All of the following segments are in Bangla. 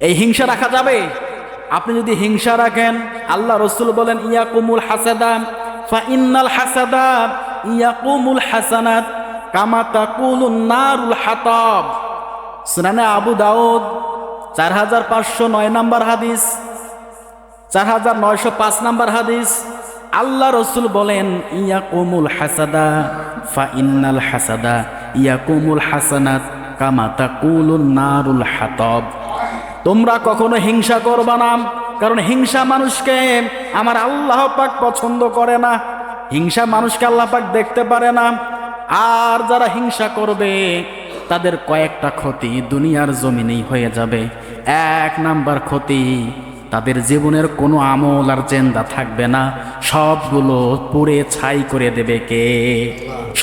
এই হিংসা রাখা যাবে? আপনি যদি হিংসা রাখেন, আল্লাহ রাসূল বলেন ইয়াকুমুল হাসাদা ফা ইন্নাল হাসাদা ইয়াকুমুল হাসানাত কামা তাকুলুন নারুল হাতাব। সুনানে আবু দাউদ 4509 নম্বর হাদিস, 4905 নম্বর হাদিস। আল্লাহ রাসূল বলেন ইয়াকুমুল হাসাদা ফা ইন্নাল হাসাদা ইয়াকুমুল হাসানাত কামা তাকুলুন নারুল হাতাব। তোমরা কখনো হিংসা করবা না, কারণ হিংসা মানুষকে আমার আল্লাহ পাক পছন্দ করে না। হিংসা মানুষকে আল্লাহ পাক দেখতে পারে না। আর যারা হিংসা করবে তাদের কয়েকটা ক্ষতি দুনিয়ার জমিনেই হয়ে যাবে। এক নাম্বার ক্ষতি, তাদের জীবনের কোনো আমল আর জেন্দা থাকবে না, সবগুলো পুড়ে ছাই করে দেবে কে?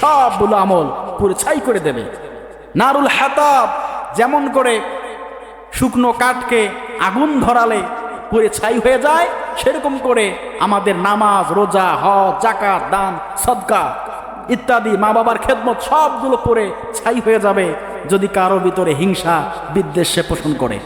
সবগুলো আমল পুড়ে ছাই করে দেবে। নারুল হাতাব, যেমন করে শুকনো কাঠকে আগুন ধরালে পুড়ে ছাই হয়ে যায়, সেরকম করে আমাদের নামাজ, রোজা, হজ, যাকাত, দান, সদকা ইত্যাদি, মা বাবার খেদমত সবগুলো পুড়ে ছাই হয়ে যাবে যদি কারো ভিতরে হিংসা বিদ্বেষ পোষণ করে।